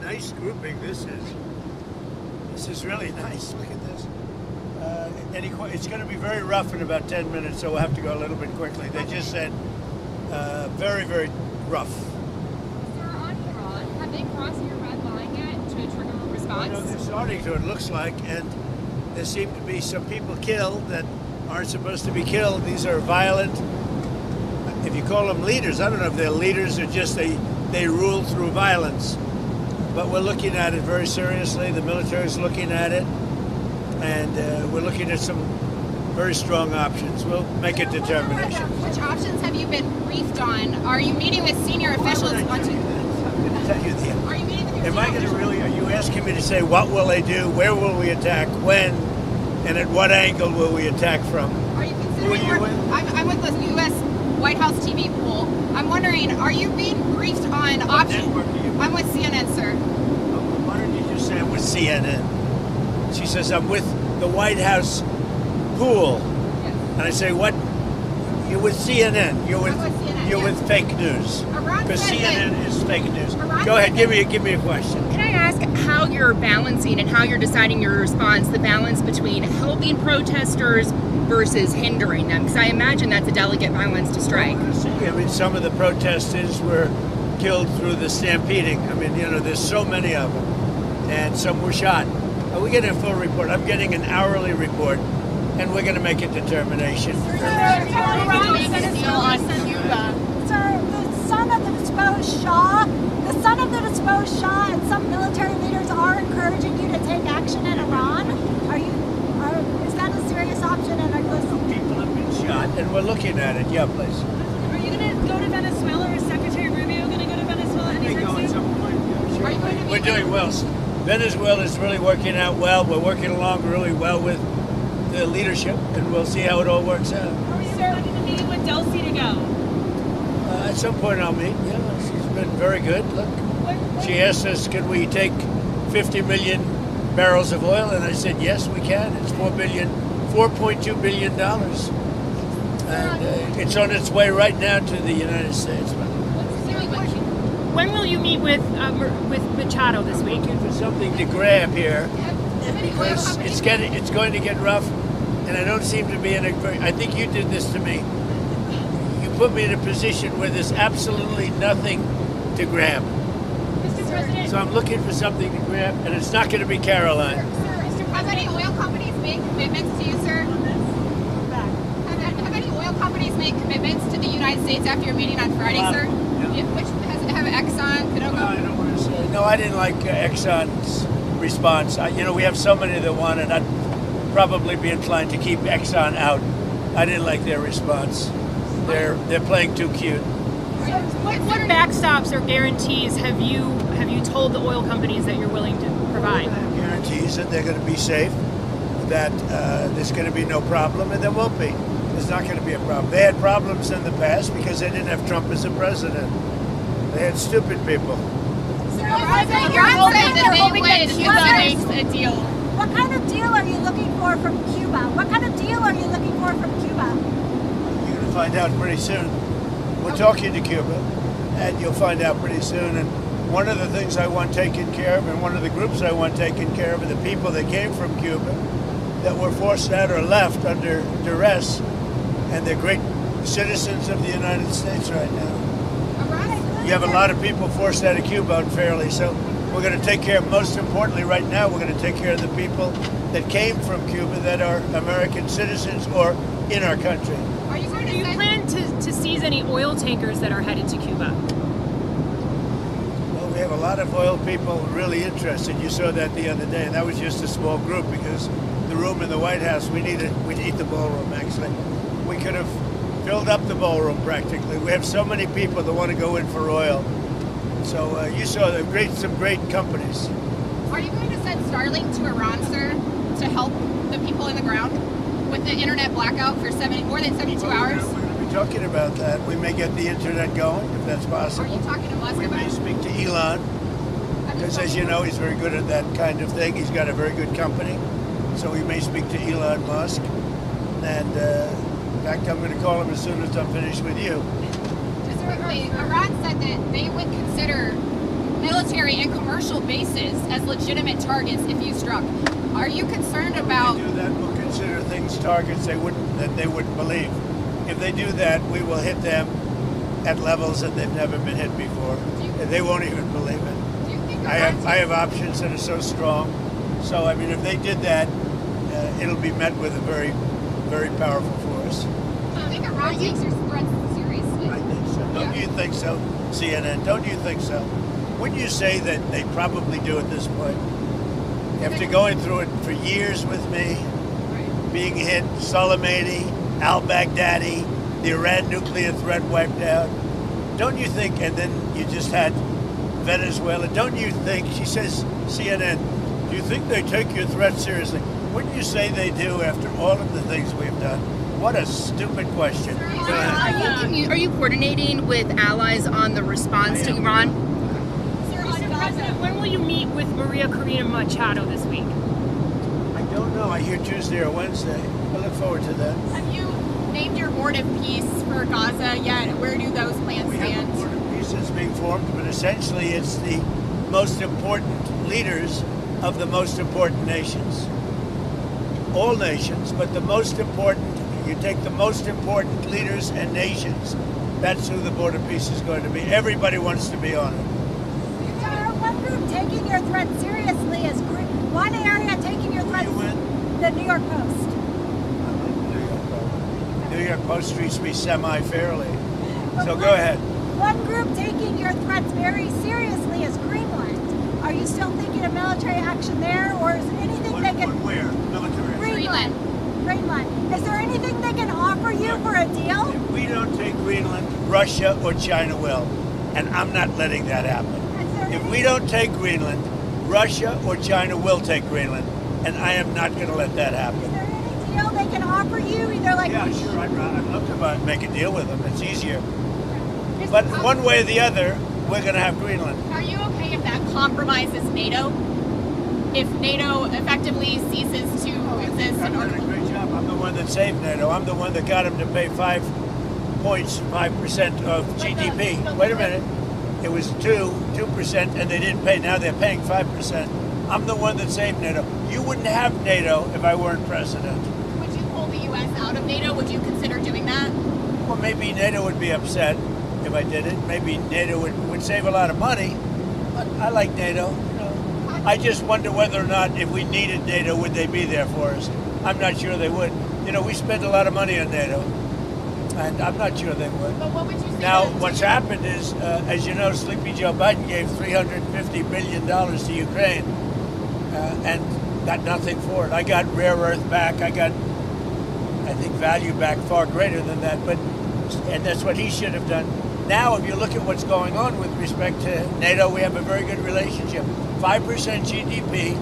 nice grouping this is. This is really nice. Look at this. It's going to be very rough in about 10 minutes, so we'll have to go a little bit quickly. They just said very, very rough. Sir, on Iran, have they crossed your red line yet to trigger a response? Well, they're starting to, it looks like, and there seem to be some people killed that aren't supposed to be killed. These are violent, if you call them leaders, I don't know if they're leaders or just they rule through violence. But we're looking at it very seriously. The military's looking at it, and we're looking at some very strong options. We'll make a determination. Which options have you been briefed on? Are you meeting with senior officials? I'm going to tell you the. Are you meeting with your Am I going to really? Are you asking me to say what will they do? Where will we attack? When? And at what angle will we attack from? Are you Who are considering? you with? I'm with the U.S. White House TV pool. I'm wondering, are you being briefed on options? network are you with? I'm with CNN, sir. Why don't you just say I'm with CNN? She says I'm with the White House pool, Yes. and I say what? You're with CNN. You're with I'm with CNN, you're yes. with fake news. Iran Because said that- CNN is fake news. Iran Go ahead, said give me a question. Can I ask how you're balancing and how you're deciding your response, the balance between helping protesters versus hindering them? Because I imagine that's a delicate balance to strike. I mean, some of the protesters were killed through the stampeding. I mean, you know, there's so many of them, and some were shot. We get a full report. I'm getting an hourly report, and we're going to make a determination. Sir, the son of the disposed Shah and some military leaders are encouraging you to take action in Iran. Is that a serious option? And are you listening? People have been shot, and we're looking at it. Yeah, please. Are you going to go to Venezuela, or is Secretary Rubio going to go to Venezuela May anytime go at soon? some point. Yeah, sure. Are you going to be We're doing well. Venezuela is really working out well. We're working along really well with the leadership, and we'll see how it all works out. Are you planning a meeting with Delcy to go? At some point I'll meet. Yeah, she's been very good. Look, she asked us, can we take 50 million barrels of oil? And I said, yes, we can. It's $4.2 billion. And it's on its way right now to the United States. When will you meet with Machado this week? Looking for something to grab here because it's going to get rough, and I don't seem to be in a very. I think you did this to me. You put me in a position where there's absolutely nothing to grab. Mr. President, So I'm looking for something to grab, and it's not going to be Caroline. have any oil companies made commitments to you, sir? Have any oil companies made commitments to the United States after your meeting on Friday, sir? Yeah. Which have Exxon, No, I Qidalgo? don't want to say. No, I didn't like Exxon's response. We have so many that want it. I'd probably be inclined to keep Exxon out. I didn't like their response. They're playing too cute. What backstops or guarantees have you told the oil companies that you're willing to provide? Guarantees that they're going to be safe, that there's going to be no problem, and there won't be. There's not going to be a problem. They had problems in the past because they didn't have Trump as a president. They had stupid people. Iran said that they would consider a deal. What kind of deal are you looking for from Cuba? What kind of deal are you looking for from Cuba? You're going to find out pretty soon. We're talking to Cuba, and you'll find out pretty soon. And one of the things I want taken care of, and one of the groups I want taken care of, are the people that came from Cuba that were forced out or left under duress, and they're great citizens of the United States right now. You have a lot of people forced out of Cuba unfairly, so we're going to take care of, most importantly right now, we're going to take care of the people that came from Cuba that are American citizens or in our country. Are you going Do to you send plan to seize any oil tankers that are headed to Cuba? Well, we have a lot of oil people really interested. You saw that the other day, and that was just a small group because the room in the White House, we need the ballroom actually. We could have filled up the ballroom practically. We have so many people that want to go in for oil. So you saw some great companies. Are you going to send Starlink to Iran, sir, to help the people in the ground with the internet blackout for more than 72 hours? We're going to be talking about that. We may get the internet going if that's Are possible. you talking to Musk We about may it? speak to Elon because, as you know, he's very good at that kind of thing. He's got a very good company, so we may speak to Elon Musk. And in fact, I'm going to call him as soon as I'm finished with you. Just quickly, Iran said that they would consider military and commercial bases as legitimate targets if you struck. Are you concerned about? If they do that, we'll consider things targets they wouldn't believe. If they do that, we will hit them at levels that they've never been hit before. They won't even believe it. Do you think I have options that are so strong. So I mean, if they did that, it'll be met with a very, very powerful force. Do you think Iran takes your threats seriously? I think so. Don't you think so, CNN? Don't you think so? Wouldn't you say that they probably do at this point? After going through it for years with me, being hit, Soleimani, al-Baghdadi, the Iran nuclear threat wiped out. Don't you think, and then you just had Venezuela, don't you think, she says, CNN, do you think they take your threat seriously? Wouldn't you say they do after all of the things we've done? What a stupid question. Are you coordinating with allies on the response to Iran? Mr. President, when will you meet with Maria Corina Machado this week? I don't know. I hear Tuesday or Wednesday. I look forward to that. Have you named your board of peace for Gaza yet? Where do those plans We have a stand? board of peace that's being formed, but essentially it's the most important leaders of the most important nations. All nations, but the most important, you take the most important leaders and nations, that's who the board of peace is going to be. Everybody wants to be on it. One group taking your threat seriously is one area taking your threat. The New York Post. New York Post treats me semi-fairly. So go ahead. One group taking your threats very seriously is Greenland. Are you still thinking of military action there, or is there anything they can? Where? Military. Greenland. Greenland. Is there anything they can offer you for a deal? If we don't take Greenland, Russia or China will, and I'm not letting that happen. If we don't take Greenland, Russia or China will take Greenland, and I am not going to let that happen. Is there any deal they can offer you? Either like Yeah, sure. I'd love to make a deal with them. It's easier. But one way or the other, we're going to have Greenland. Are you okay if that compromises NATO? If NATO effectively ceases to exist I've in done order a great job. I'm the one that saved NATO. I'm the one that got them to pay 5% of GDP. Wait a minute. It was 2%, and they didn't pay. Now they're paying 5%. I'm the one that saved NATO. You wouldn't have NATO if I weren't president. Would you pull the U.S. out of NATO? Would you consider doing that? Well, maybe NATO would be upset if I did it. Maybe NATO would save a lot of money. But I like NATO. I just wonder whether or not if we needed NATO, would they be there for us? I'm not sure they would. We spend a lot of money on NATO, and I'm not sure they would. But what would you say? Now, what's happened is, as you know, Sleepy Joe Biden gave $350 billion to Ukraine and got nothing for it. I got rare earth back. I got, I think, value back far greater than that. And that's what he should have done. Now, if you look at what's going on with respect to NATO, we have a very good relationship. 5% GDP,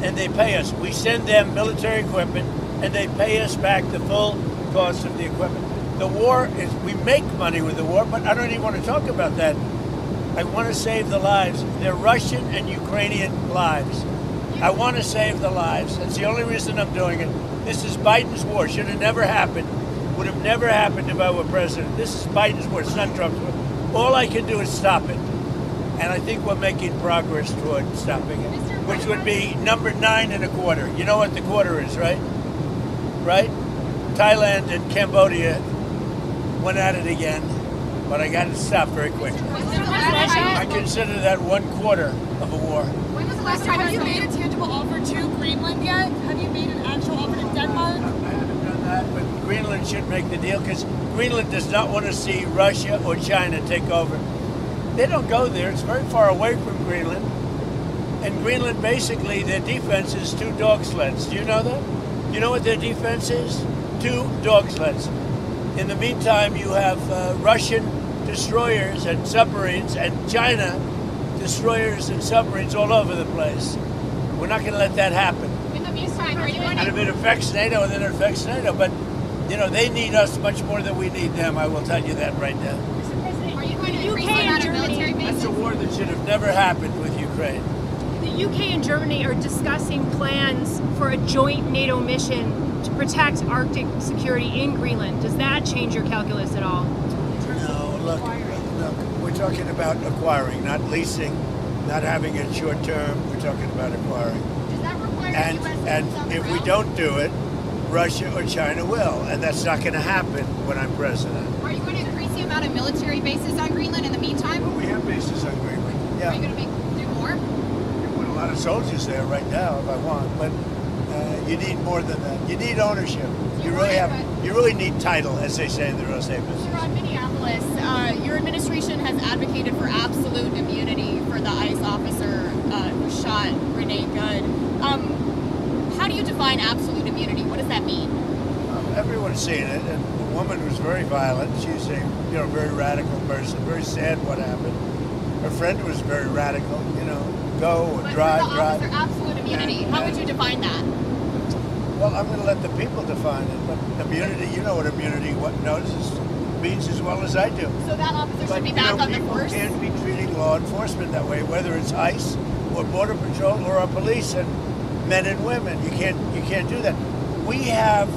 and they pay us. We send them military equipment, and they pay us back the full cost of the equipment. The war is, we make money with the war, but I don't even want to talk about that. I want to save the lives. They're Russian and Ukrainian lives. I want to save the lives. That's the only reason I'm doing it. This is Biden's war. Should have never happened. Would have never happened if I were president. This is Biden's war. It's not Trump's war. All I can do is stop it. And I think we're making progress toward stopping it, which would be number 9 1/4. You know what the quarter is, right? Right? Thailand and Cambodia went at it again, but I got it stopped very quickly. I consider that 1/4 of a war. When was the last time Have you made a tangible offer to Greenland yet? Have you made an actual offer to Denmark? I haven't done that, but Greenland should make the deal because Greenland does not want to see Russia or China take over. They don't go there. It's very far away from Greenland. And Greenland, basically, their defense is 2 dog sleds. Do you know that? You know what their defense is? 2 dog sleds. In the meantime, you have Russian destroyers and submarines and China destroyers and submarines all over the place. We're not going to let that happen. In the meantime, are you going And if it affects NATO, then it affects NATO. But, they need us much more than we need them. I will tell you that right now. Are you going to The increase UK the amount of and military Germany- bases? That's a war that should have never happened with Ukraine. The UK and Germany are discussing plans for a joint NATO mission to protect Arctic security in Greenland. Does that change your calculus at all? No, look, we're talking about acquiring, not leasing. not having it short term. We're talking about acquiring. Does that require And US troops on the if we ground? don't do it, Russia or China will, and that's not going to happen when I'm president. Are you going to increase the amount of military bases on Greenland in the meantime? But we have bases on Greenland. Are you Yeah, going to do more? I put a lot of soldiers there right now if I want, but you need more than that. You need ownership. You really have. You really need title, as they say in the real estate business. Ron, Minneapolis, your administration has advocated for absolute immunity for the ICE officer who shot Renee Good. How do you define absolute immunity? What does that mean? Everyone's seen it, and the woman was very violent. She's a very radical person. Very sad what happened. Her friend was very radical. Go or But drive, for the drive. officer, absolute immunity. How would you define that? Well, I'm going to let the people define it. But immunity, you know what immunity means as well as I do. So that officer But should be back on the people force? can't be treating law enforcement that way, whether it's ICE or Border Patrol or our police and men and women. You can't do that. We have,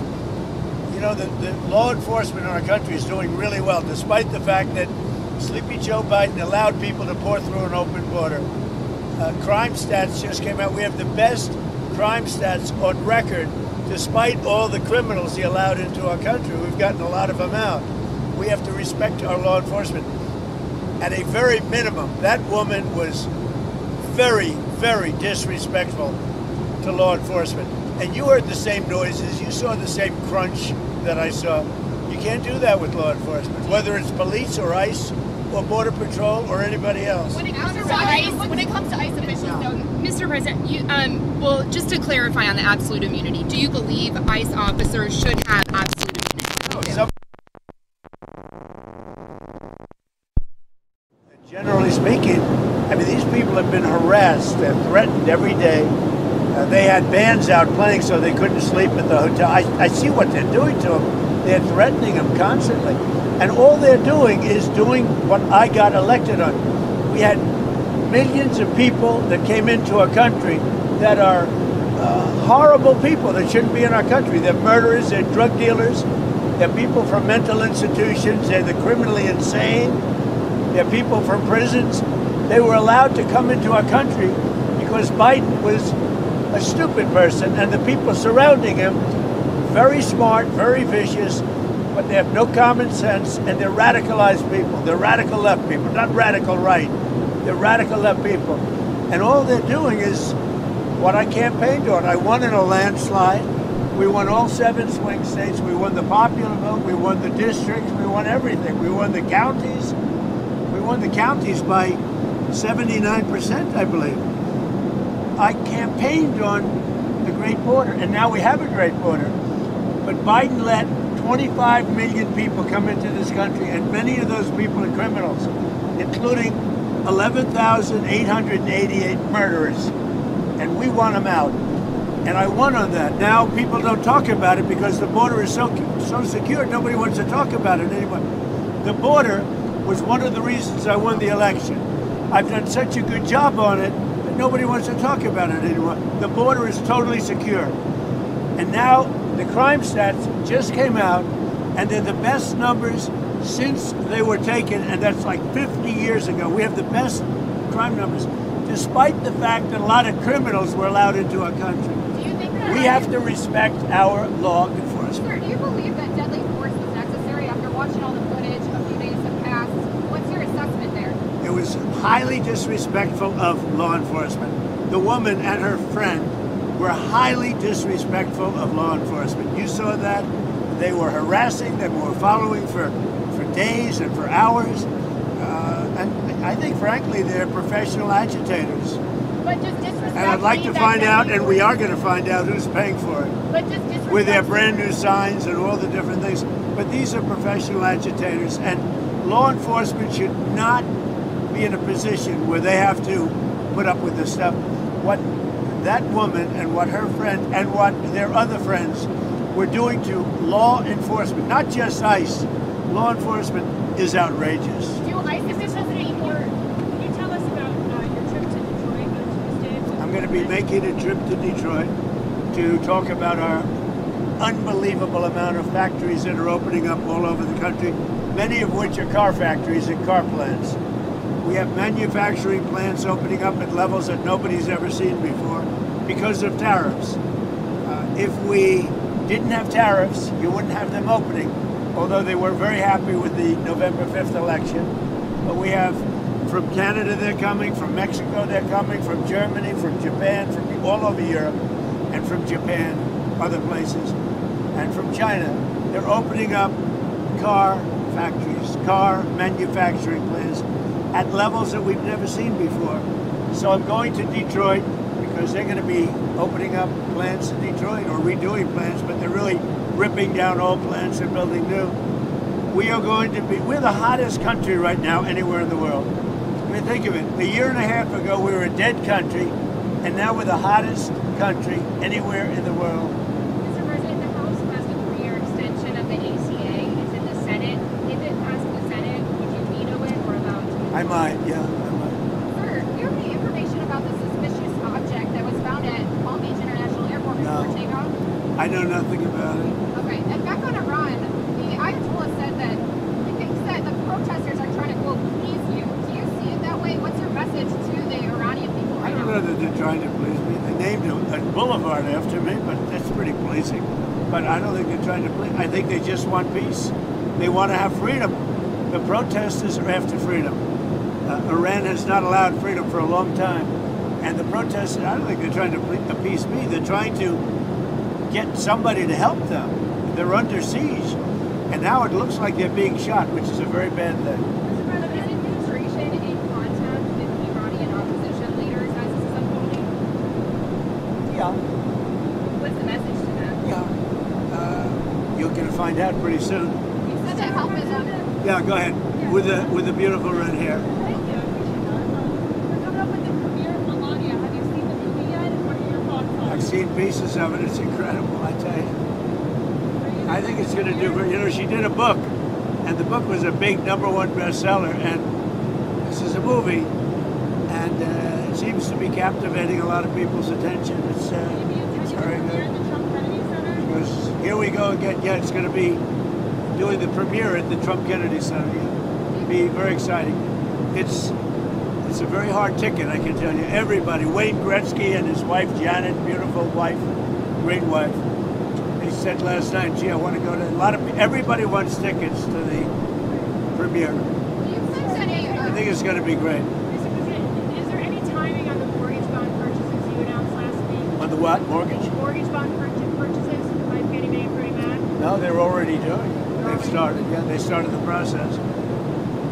the law enforcement in our country is doing really well, despite the fact that Sleepy Joe Biden allowed people to pour through an open border. Crime stats just came out. We have the best crime stats on record, despite all the criminals he allowed into our country. We've gotten a lot of them out. We have to respect our law enforcement. At a very minimum, that woman was very, very disrespectful to law enforcement. And you heard the same noises. You saw the same crunch that I saw. You can't do that with law enforcement, whether it's police or ICE or Border Patrol or anybody else. When it comes to ICE officials, though, Mr. President, well, just to clarify on the absolute immunity, do you believe ICE officers should have absolute immunity? No, generally speaking, these people have been harassed and threatened every day. They had bands out playing so they couldn't sleep at the hotel. I see what they're doing to them. They're threatening them constantly. And all they're doing is doing what I got elected on. We had millions of people that came into our country that are horrible people that shouldn't be in our country. They're murderers, they're drug dealers, they're people from mental institutions, they're the criminally insane, they're people from prisons. They were allowed to come into our country because Biden was a stupid person and the people surrounding him, very smart, very vicious, but they have no common sense, and they're radicalized people. They're radical left people, not radical right. They're radical left people. And all they're doing is what I campaigned on. I won in a landslide. We won all 7 swing states. We won the popular vote. We won the districts. We won everything. We won the counties. We won the counties by 79%, I believe. I campaigned on the Great Border, and now we have a Great Border. But Biden let 25 million people come into this country, and many of those people are criminals, including 11,888 murderers. And we want them out. And I won on that. Now people don't talk about it because the border is so secure. Nobody wants to talk about it anymore. The border was one of the reasons I won the election. I've done such a good job on it that nobody wants to talk about it anymore. The border is totally secure. And now the crime stats just came out, and they're the best numbers since they were taken, and that's like 50 years ago. We have the best crime numbers, despite the fact that a lot of criminals were allowed into our country. Do you think that We have to respect our law enforcement. Sir, do you believe that deadly force was necessary after watching all the footage a few days have passed? What's your assessment there? It was highly disrespectful of law enforcement. The woman and her friend were highly disrespectful of law enforcement. You saw that. They were harassing them, were following for days and for hours. And I think, frankly, they're professional agitators. but does disrespect And I'd like to mean that find out, deadly and we force- are going to find out who's paying for it, But does disrespect with their brand new signs and all the different things. But these are professional agitators, and law enforcement should not be in a position where they have to put up with this stuff. What that woman and what her friend and what their other friends were doing to law enforcement, not just ICE, law enforcement is outrageous. do ICE officials anymore? Can you tell us about your trip to Detroit on Tuesday? I'm going to be making a trip to Detroit to talk about our unbelievable amount of factories that are opening up all over the country, many of which are car factories and car plants. We have manufacturing plants opening up at levels that nobody's ever seen before because of tariffs. If we didn't have tariffs, you wouldn't have them opening, although they were very happy with the November 5th election. But we have, from Canada they're coming, from Mexico they're coming, from Germany, from Japan, from all over Europe, and from Japan, other places, and from China. They're opening up car factories, car manufacturing plants at levels that we've never seen before. So I'm going to Detroit because they're going to be opening up plants in Detroit or redoing plants, but they're really ripping down old plants and building new. We're the hottest country right now anywhere in the world. I mean, think of it. A year and a half ago, we were a dead country, and now we're the hottest country anywhere in the world. Mr. President, the House passed a 3-year extension of the ACA. It's in the Senate. If it passed the Senate, would you veto it or allow it to move I might, forward? yeah, I might. Sir, do you have any information about the suspicious object that was found at Palm Beach International Airport No. before takeoff? I know nothing about it. Okay, and back on Iran, the Ayatollah said that he thinks that the protesters are trying to, quote, please you. Do you see it that way? What's your message to the Iranian people I right don't now? know that they're trying to please me. They named a boulevard after me, but that's pretty pleasing. But I don't think they're trying to please. I think they just want peace. They want to have freedom. The protesters are after freedom. Iran has not allowed freedom for a long time. And the protesters, I don't think they're trying to appease me. They're trying to get somebody to help them. They're under siege. And now it looks like they're being shot, which is a very bad thing. Mr. President, is administration in contact with Iranian opposition leaders as this is unfolding? Yeah. What's the message to them? Yeah. You're going to find out pretty soon. You said that help is on. Yeah, go ahead. With the beautiful red hair. Thank you. I appreciate that. We're coming up with the premiere of Melania. Have you seen the movie yet? And what are your thoughts on I've it? seen pieces of it. It's incredible, I tell you. I think it's going to do very, she did a book, and the book was a big #1 bestseller, and this is a movie, and it seems to be captivating a lot of people's attention. It's very good. Because here we go again. Yeah, it's going to be doing the premiere at the Trump Kennedy Center. Yeah. It'll be very exciting. It's a very hard ticket, I can tell you. Everybody, Wayne Gretzky and his wife Janet, beautiful wife, great wife. They said last night, gee, I want to go to everybody wants tickets to the premiere. Do you think that I think it's going to be great. Mr. President, is there any timing on the mortgage bond purchases you announced last week? On the what? Mortgage? Mortgage bond purchases by Fannie Mae and Freddie Mac? No, they're already doing it. They've started. Yeah, they started the process.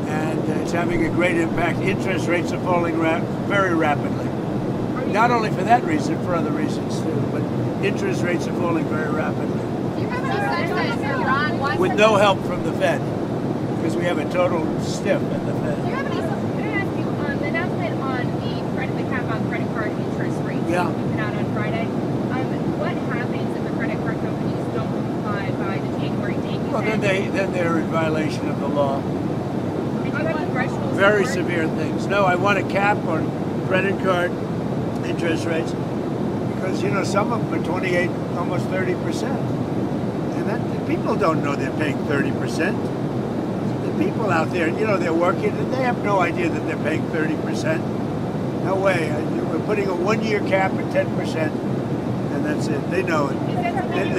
And it's having a great impact. Interest rates are falling very rapidly. Not only for that reason, for other reasons too, but interest rates are falling very rapidly. do you have any sense that Iran wants With to no help from the Fed, because we have a total stiff at the Do you Fed. have any, can I ask you, the announcement on the cap on credit card interest rates Yeah. that we put out on Friday, what happens if the credit card companies don't comply by the January date? You Well, said- then they're in violation of the law. And you have congressional Very support? severe things. No, I want a cap on credit card interest rates because some of them are 28, almost 30%, and that people don't know they're paying 30%. The people out there, they're working, and they have no idea that they're paying 30%. No way. We're putting a 1-year cap at 10%, and that's it. They know it. Is that something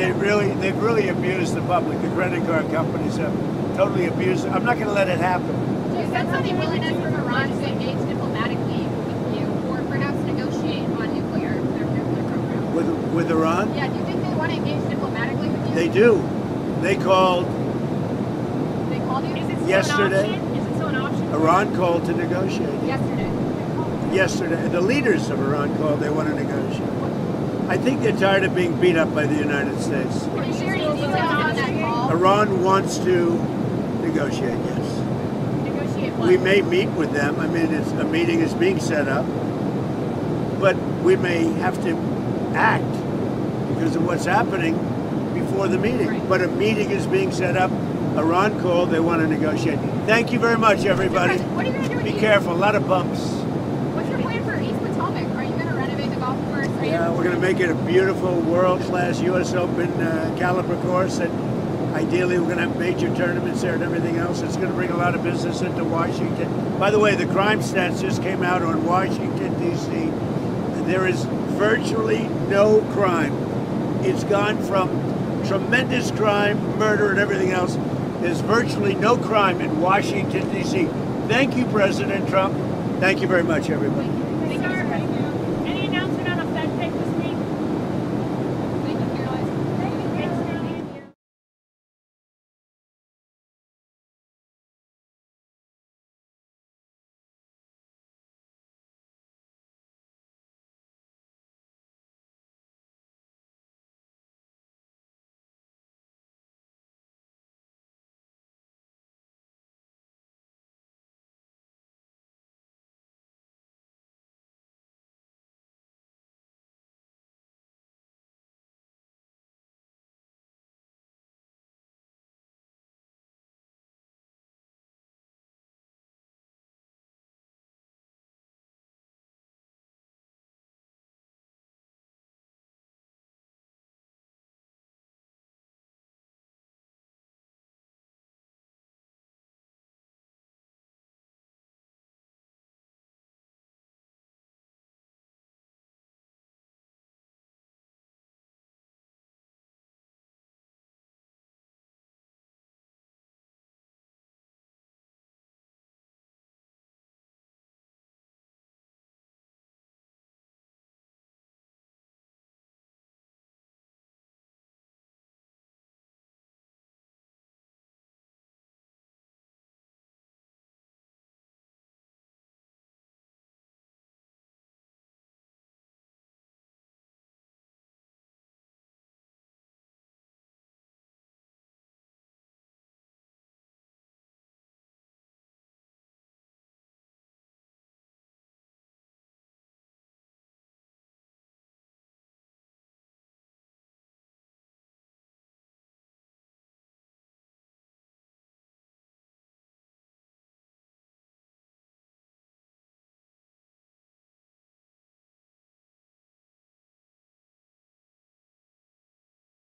They've really abused the public. The credit card companies have totally abused it. I'm not going to let it happen. Do you sense any willingness from Iran to engage diplomatically with you or perhaps negotiate on their nuclear program? With Iran? Yeah, do you think they want to engage diplomatically with you? They do. They called They called you? Is it still Yesterday. an option? Is it still an option? Iran called to negotiate. Yesterday. Yesterday, the leaders of Iran called. They want to negotiate. I think they're tired of being beat up by the United States. Can you share any details on that call? Iran wants to negotiate. Yes, Negotiate what? we may meet with them. I mean, a meeting is being set up, but we may have to act because of what's happening before the meeting. Right. But a meeting is being set up. Iran called. They want to negotiate. Thank you very much, everybody. What are you going to do with Be East? careful. A lot of bumps. What's your plan for East Potomac? Are you going to renovate the golf course? Are Yeah, you... we're going to make it a beautiful world-class U.S. Open caliber course that Ideally, we're going to have major tournaments there and everything else. It's going to bring a lot of business into Washington. By the way, the crime stats just came out on Washington, D.C. There is virtually no crime. It's gone from tremendous crime, murder, and everything else. There's virtually no crime in Washington, D.C. Thank you, President Trump. Thank you very much, everybody.